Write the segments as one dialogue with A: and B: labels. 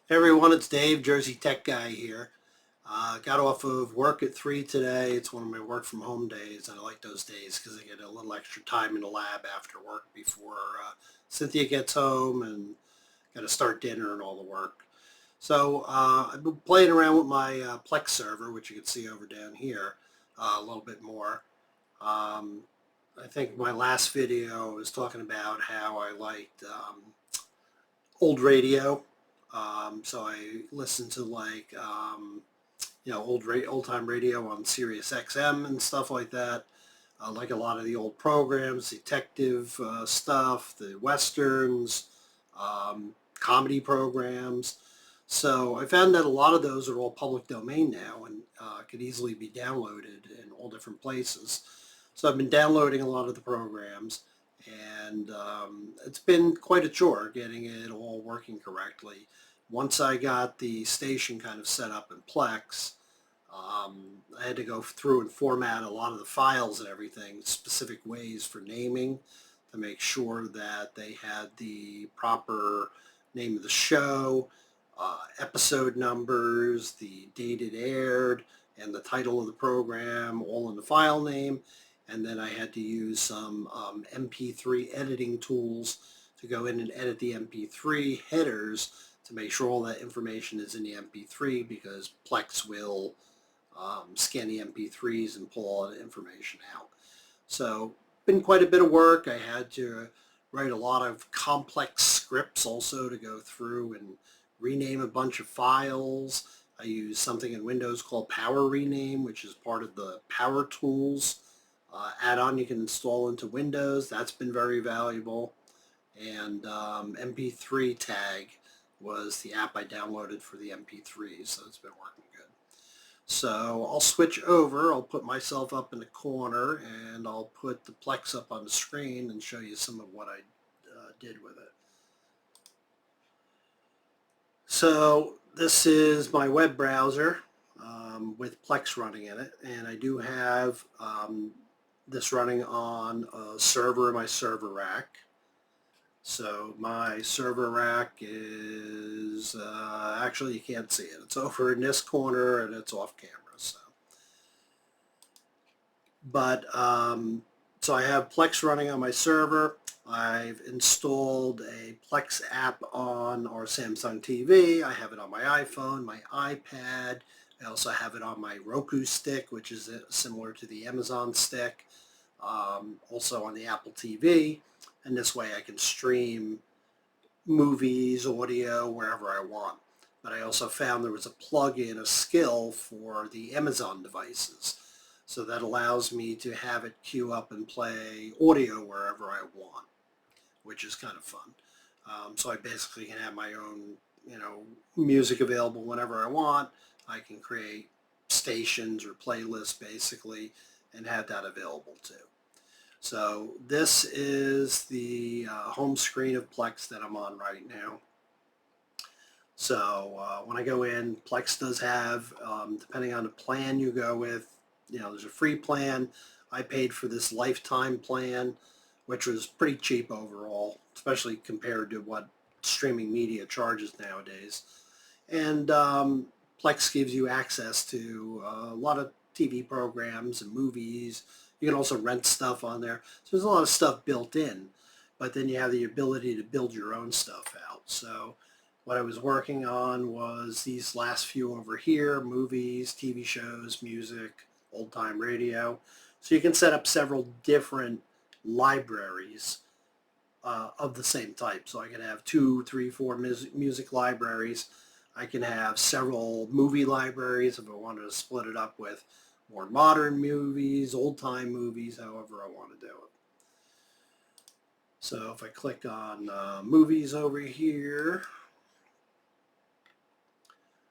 A: Hey everyone, it's Dave, Jersey Tech Guy here. Got off of work at 3 today. It's one of my work from home days, and I like those days because I get a little extra time in the lab after work before Cynthia gets home and got to start dinner and all the work. So I've been playing around with my Plex server, which you can see over down here a little bit more. Um, I think my last video was talking about how I liked old radio. So I listened to old time radio on Sirius XM and stuff like that. I like a lot of the old programs, detective stuff, the westerns, comedy programs. So I found that a lot of those are all public domain now and could easily be downloaded in all different places. So I've been downloading a lot of the programs, and it's been quite a chore getting it all working correctly. Once I got the station kind of set up in Plex, I had to go through and format a lot of the files and everything, specific ways for naming to make sure that they had the proper name of the show, episode numbers, the date it aired, and the title of the program all in the file name. And then I had to use some MP3 editing tools to go in and edit the MP3 headers to make sure all that information is in the MP3, because Plex will scan the MP3s and pull all the information out. So been quite a bit of work. I had to write a lot of complex scripts also to go through and rename a bunch of files. I use something in Windows called Power Rename, which is part of the Power Tools add-on you can install into Windows. That's been very valuable. And MP3 Tag was the app I downloaded for the MP3s, so it's been working good. So I'll switch over. I'll put myself up in the corner, and I'll put the Plex up on the screen and show you some of what I did with it. So this is my web browser with Plex running in it, and I do have this running on a server in my server rack. So my server rack is, actually you can't see it. It's over in this corner and it's off camera. So I have Plex running on my server. I've installed a Plex app on our Samsung TV. I have it on my iPhone, my iPad. I also have it on my Roku stick, which is similar to the Amazon stick. Also on the Apple TV. And this way I can stream movies, audio, wherever I want. But I also found there was a plug-in, a skill for the Amazon devices. So that allows me to have it queue up and play audio wherever I want, which is kind of fun. So I basically can have my own, music available whenever I want. I can create stations or playlists basically and have that available too. So this is the home screen of Plex that I'm on right now. So when I go in, Plex does have, depending on the plan you go with, there's a free plan. I paid for this lifetime plan, which was pretty cheap overall, especially compared to what streaming media charges nowadays. And Plex gives you access to a lot of TV programs and movies. You can also rent stuff on there. So there's a lot of stuff built in, but then you have the ability to build your own stuff out. So what I was working on was these last few over here: movies, TV shows, music, old-time radio. So you can set up several different libraries of the same type. So I can have 2, 3, 4 music libraries. I can have several movie libraries if I wanted to split it up with more modern movies, old-time movies, however I want to do it. So if I click on movies over here,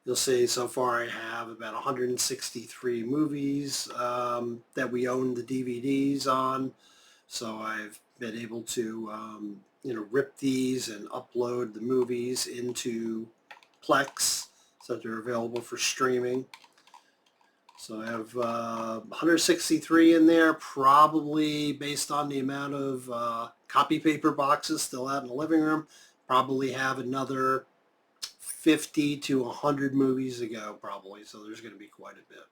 A: you'll see so far I have about 163 movies that we own the DVDs on. So I've been able to, rip these and upload the movies into Plex so that they're available for streaming. So I have 163 in there, probably based on the amount of copy paper boxes still out in the living room. Probably have another 50 to 100 movies to go probably, so there's going to be quite a bit.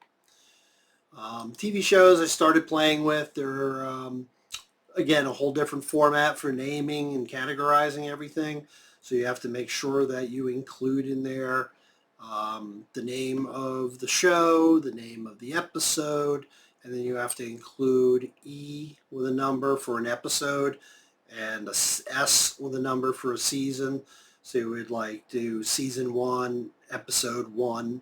A: TV shows I started playing with, they're, again, a whole different format for naming and categorizing everything. So you have to make sure that you include in there the name of the show, the name of the episode, and then you have to include E with a number for an episode and a S with a number for a season. So you would like do season 1, episode 1,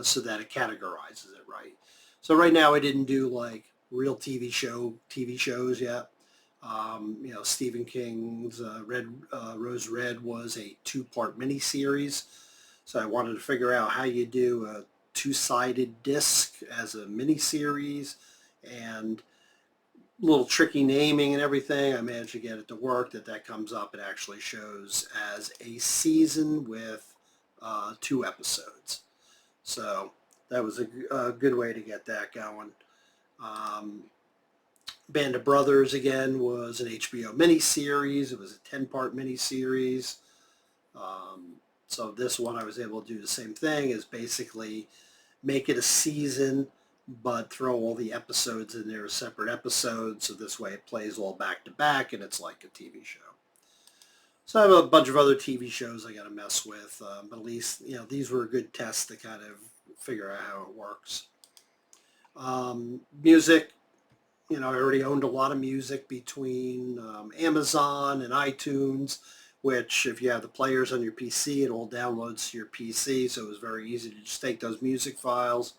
A: so that it categorizes it right. So right now I didn't do like real TV shows yet. Stephen King's Rose Red was a 2-part miniseries. So I wanted to figure out how you do a 2-sided disc as a miniseries and a little tricky naming and everything. I managed to get it to work, that comes up. It actually shows as a season with 2 episodes. So that was a good way to get that going. Band of Brothers, again, was an HBO miniseries. It was a 10-part miniseries. So this one I was able to do the same thing, is basically make it a season, but throw all the episodes in there as separate episodes, so this way it plays all back to back and it's like a TV show. So I have a bunch of other TV shows I got to mess with, but at least, these were good tests to kind of figure out how it works. Music, I already owned a lot of music between Amazon and iTunes, which if you have the players on your PC, it all downloads to your PC, so it was very easy to just take those music files,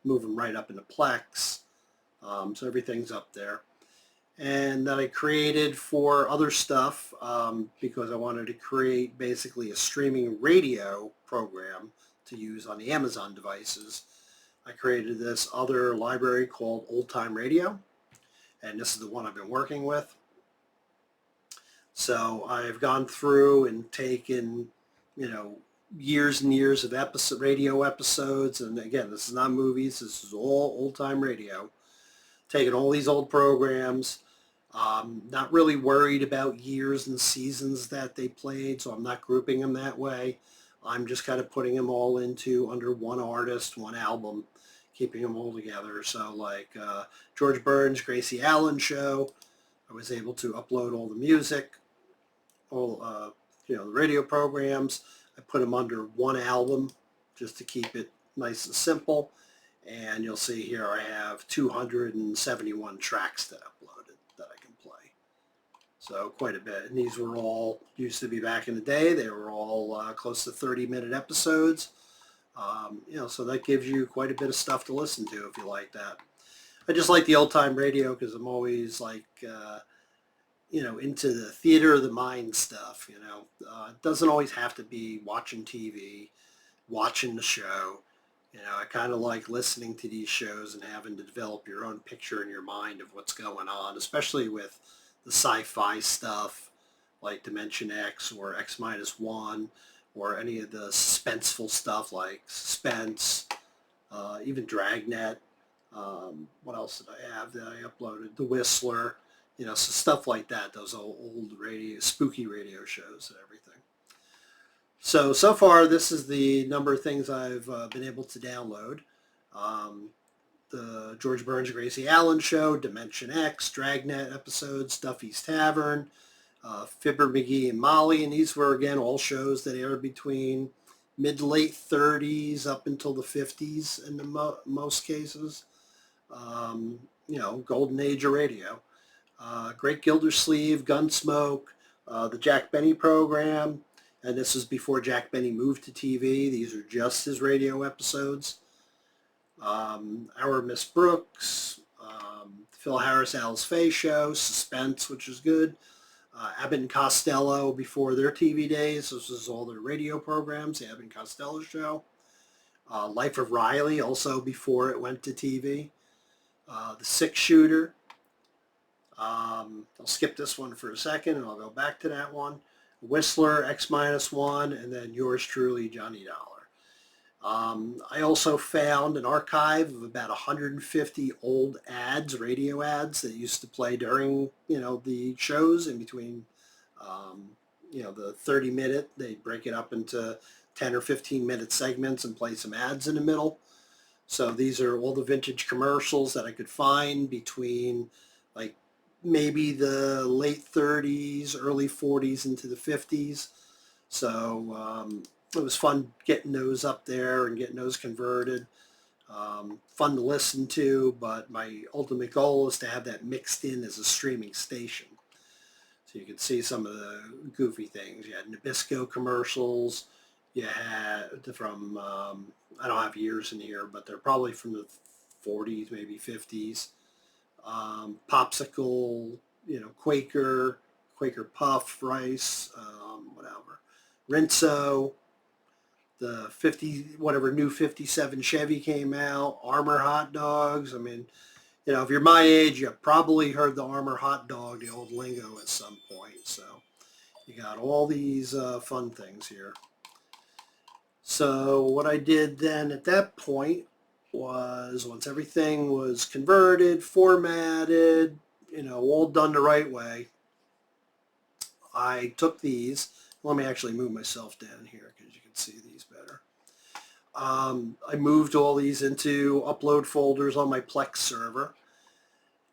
A: move them right up into Plex, so everything's up there. And that I created for other stuff because I wanted to create basically a streaming radio program to use on the Amazon devices. I created this other library called Old Time Radio, and this is the one I've been working with. So I've gone through and taken, years and years of radio episodes, and again, this is not movies, this is all old time radio. Taking all these old programs, not really worried about years and seasons that they played, so I'm not grouping them that way. I'm just kind of putting them all under one artist, one album, keeping them all together. So like George Burns' Gracie Allen show, I was able to upload all the music, all the radio programs. I put them under one album just to keep it nice and simple. And you'll see here I have 271 tracks that I uploaded that I can play. So quite a bit. And these were all, used to be back in the day, they were all close to 30-minute episodes. So that gives you quite a bit of stuff to listen to if you like that. I just like the old-time radio because I'm always like, into the theater of the mind stuff, It doesn't always have to be watching TV, watching the show. I kind of like listening to these shows and having to develop your own picture in your mind of what's going on, especially with the sci-fi stuff like Dimension X or X-1 or any of the suspenseful stuff like Suspense, even Dragnet. What else did I have that I uploaded? The Whistler, so stuff like that, those old spooky radio shows and everything. So far, this is the number of things I've been able to download. The George Burns' Gracie Allen show, Dimension X, Dragnet episodes, Duffy's Tavern, Fibber, McGee, and Molly. And these were, again, all shows that aired between mid to late 30s up until the 50s in most cases. Golden age of radio. Great Gildersleeve, Gunsmoke, the Jack Benny program. And this was before Jack Benny moved to TV. These are just his radio episodes. Our Miss Brooks, Phil Harris, Alice Faye show, Suspense, which is good. Abbott and Costello before their TV days. This was all their radio programs, the Abbott and Costello show. Life of Riley, also before it went to TV. The Six Shooter. I'll skip this one for a second and I'll go back to that one. Whistler, X-1, and then yours truly, Johnny Dollar. I also found an archive of about 150 old ads, radio ads that used to play during, the shows in between, the 30-minute. They break it up into 10 or 15 minute segments and play some ads in the middle. So these are all the vintage commercials that I could find between like maybe the late 30s, early 40s into the 50s. So it was fun getting those up there and getting those converted. Fun to listen to, but my ultimate goal is to have that mixed in as a streaming station. So you can see some of the goofy things. You had Nabisco commercials. You had from, I don't have years in here, but they're probably from the 40s, maybe 50s. Popsicle, Quaker, Quaker Puff, rice, whatever. Rinso, the 50, whatever new 57 Chevy came out, Armor hot dogs. I mean, if you're my age, you probably heard the Armor hot dog, the old lingo at some point. So you got all these fun things here. So what I did then at that point was, once everything was converted, formatted, all done the right way, I took these. Let me actually move myself down here because you can see these better. I moved all these into upload folders on my Plex server.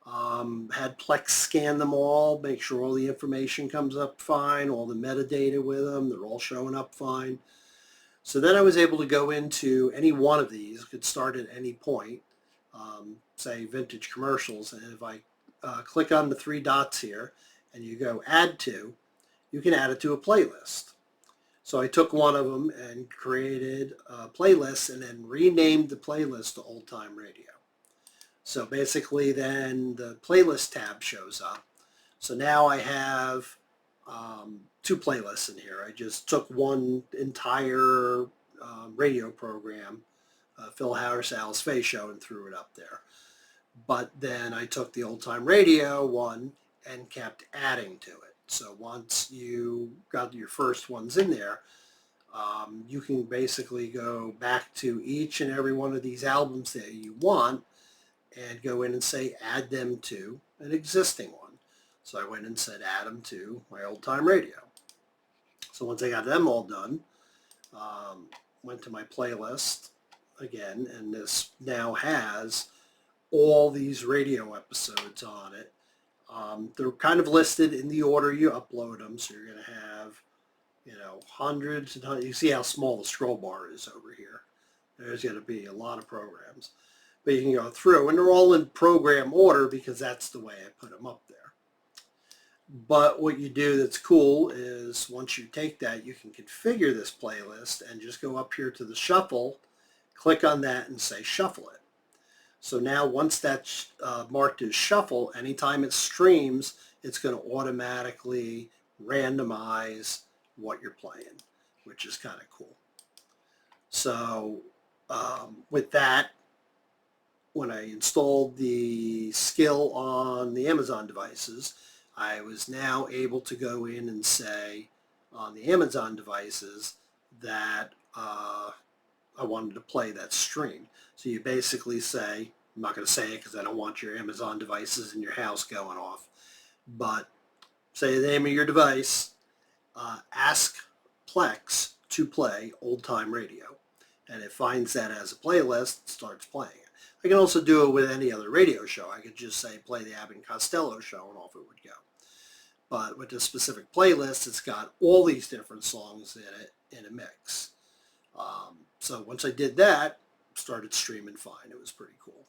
A: Had Plex scan them all, make sure all the information comes up fine, all the metadata with them, they're all showing up fine. So then I was able to go into any one of these, could start at any point, say vintage commercials, and if I click on the three dots here and you go add to, you can add it to a playlist. So I took one of them and created a playlist and then renamed the playlist to Old Time Radio. So basically then the playlist tab shows up. So now I have two playlists in here. I just took one entire radio program, Phil Harris, Alice Faye Show, and threw it up there. But then I took the Old Time Radio one and kept adding to it. So once you got your first ones in there, you can basically go back to each and every one of these albums that you want and go in and say add them to an existing one. So I went and said add them to my Old Time Radio. So once I got them all done, went to my playlist again, and this now has all these radio episodes on it. They're kind of listed in the order you upload them, so you're going to have, hundreds and hundreds. You see how small the scroll bar is over here. There's going to be a lot of programs. But you can go through, and they're all in program order because that's the way I put them up there. But what you do that's cool is once you take that, you can configure this playlist and just go up here to the shuffle, click on that and say shuffle it. So now once that's marked as shuffle, anytime it streams, it's going to automatically randomize what you're playing, which is kind of cool. So with that, when I installed the skill on the Amazon devices, I was now able to go in and say on the Amazon devices that I wanted to play that stream. So you basically say, I'm not going to say it because I don't want your Amazon devices in your house going off, but say the name of your device, ask Plex to play Old Time Radio, and it finds that as a playlist, starts playing it. I can also do it with any other radio show. I could just say play the Abbott and Costello show and off it would go. But with this specific playlist, it's got all these different songs in it in a mix. So once I did that, started streaming fine. It was pretty cool.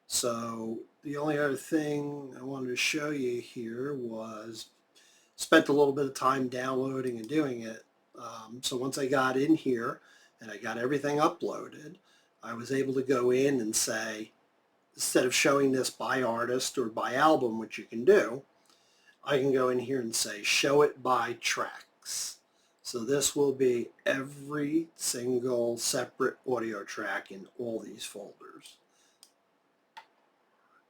A: So the only other thing I wanted to show you here was spent a little bit of time downloading and doing it. So once I got in here and I got everything uploaded, I was able to go in and say, instead of showing this by artist or by album, which you can do, I can go in here and say show it by tracks. So this will be every single separate audio track in all these folders.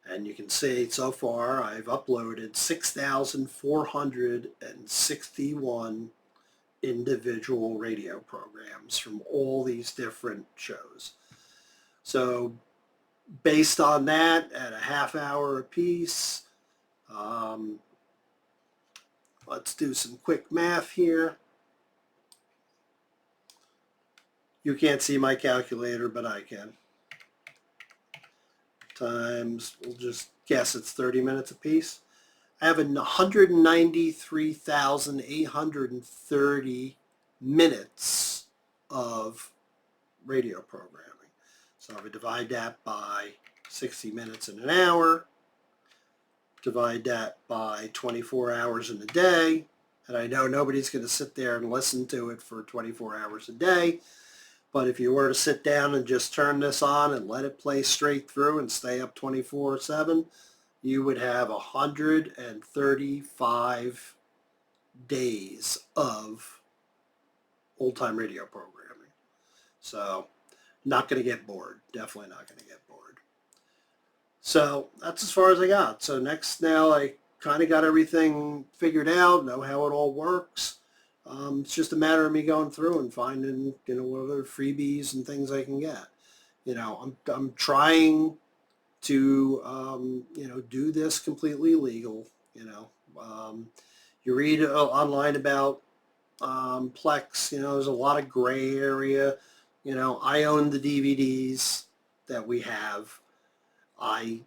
A: And you can see so far I've uploaded 6,461 individual radio programs from all these different shows. So based on that, at a half hour a piece, let's do some quick math here. You can't see my calculator, but I can. Times, we'll just guess it's 30 minutes apiece. I have 193,830 minutes of radio programming. So if I divide that by 60 minutes in an hour, divide that by 24 hours in a day, and I know nobody's going to sit there and listen to it for 24 hours a day, but if you were to sit down and just turn this on and let it play straight through and stay up 24/7, you would have 135 days of old-time radio programming. So not going to get bored. Definitely not going to get bored. So that's as far as I got. So next, now I kind of got everything figured out, know how it all works. It's just a matter of me going through and finding, what other freebies and things I can get. I'm trying to, do this completely legal. You read online about Plex, there's a lot of gray area. I own the DVDs that we have. I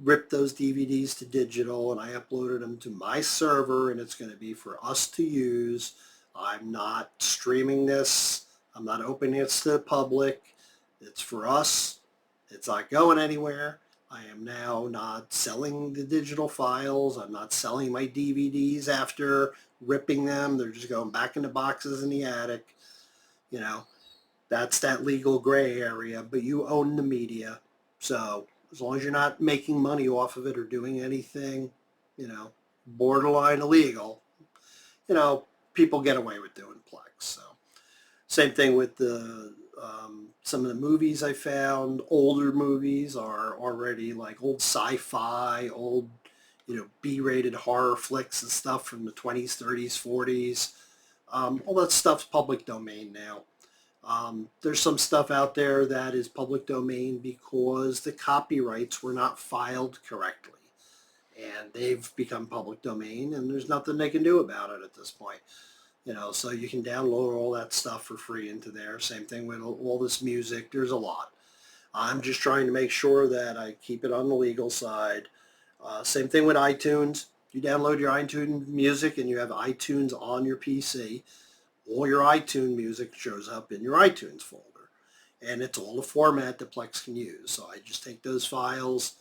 A: ripped those DVDs to digital and I uploaded them to my server, and it's going to be for us to use. I'm not streaming this. I'm not opening it to the public. It's for us. It's not going anywhere. I am now not selling the digital files. I'm not selling my DVDs after ripping them. They're just going back in the boxes in the attic. That's that legal gray area, but you own the media. So as long as you're not making money off of it or doing anything, borderline illegal, people get away with doing Plex. So same thing with the some of the movies I found. Older movies are already like old sci-fi, old B-rated horror flicks and stuff from the 20s, 30s, 40s. All that stuff's public domain now. There's some stuff out there that is public domain because the copyrights were not filed correctly. And they've become public domain, and there's nothing they can do about it at this point. So you can download all that stuff for free into there. Same thing with all this music. There's a lot. I'm just trying to make sure that I keep it on the legal side. Same thing with iTunes. You download your iTunes music and you have iTunes on your PC. All your iTunes music shows up in your iTunes folder. And it's all the format that Plex can use. So I just take those files.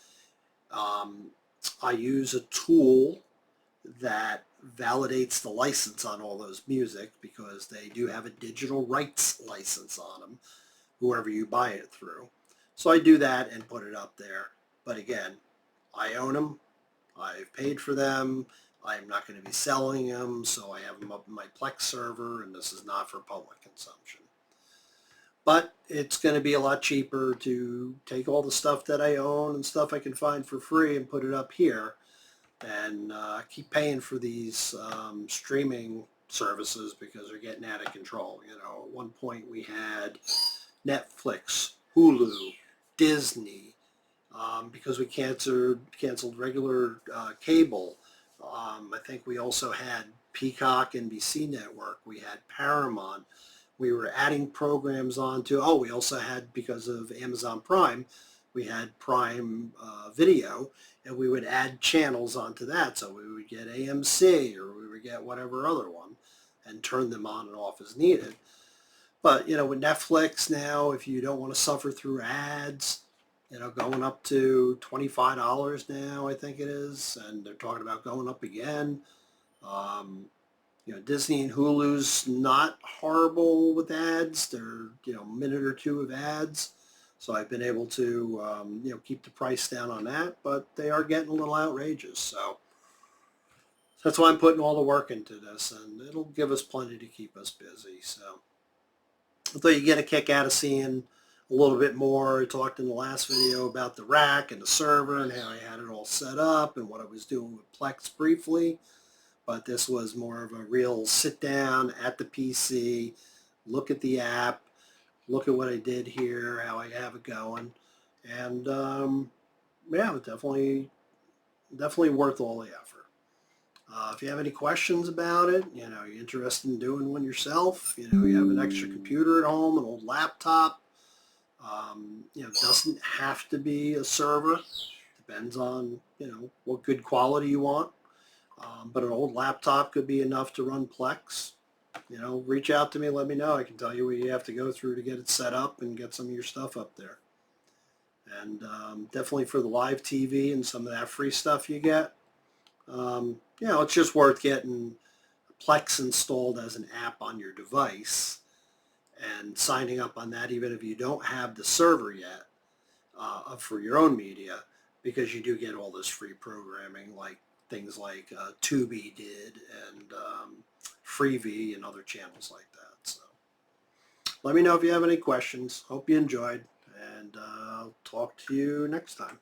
A: I use a tool that validates the license on all those music because they do have a digital rights license on them, whoever you buy it through. So I do that and put it up there. But again, I own them. I've paid for them. I'm not going to be selling them, so I have them up in my Plex server, and this is not for public consumption. But it's going to be a lot cheaper to take all the stuff that I own and stuff I can find for free and put it up here and keep paying for these streaming services because they're getting out of control. At one point we had Netflix, Hulu, Disney, because we canceled regular cable. I think we also had Peacock, NBC Network. We had Paramount. We were adding programs onto, we also had, because of Amazon Prime, we had Prime Video, and we would add channels onto that. So we would get AMC or we would get whatever other one and turn them on and off as needed. But, with Netflix now, if you don't want to suffer through ads, going up to $25 now, I think it is, and they're talking about going up again. Disney and Hulu's not horrible with ads. They're, a minute or two of ads. So I've been able to, keep the price down on that, but they are getting a little outrageous. So that's why I'm putting all the work into this, and it'll give us plenty to keep us busy. So I thought you get a kick out of seeing a little bit more. I talked in the last video about the rack and the server and how I had it all set up and what I was doing with Plex briefly. But this was more of a real sit down at the PC, look at the app, look at what I did here, how I have it going. And yeah, definitely worth all the effort. If you have any questions about it, you're interested in doing one yourself, you have an extra computer at home, an old laptop, it doesn't have to be a server. Depends on, what good quality you want. But an old laptop could be enough to run Plex. Reach out to me, let me know. I can tell you what you have to go through to get it set up and get some of your stuff up there. And definitely for the live TV and some of that free stuff you get, it's just worth getting Plex installed as an app on your device and signing up on that even if you don't have the server yet for your own media, because you do get all this free programming, like things like Tubi did, and Freevee and other channels like that. So let me know if you have any questions. Hope you enjoyed, and I'll talk to you next time.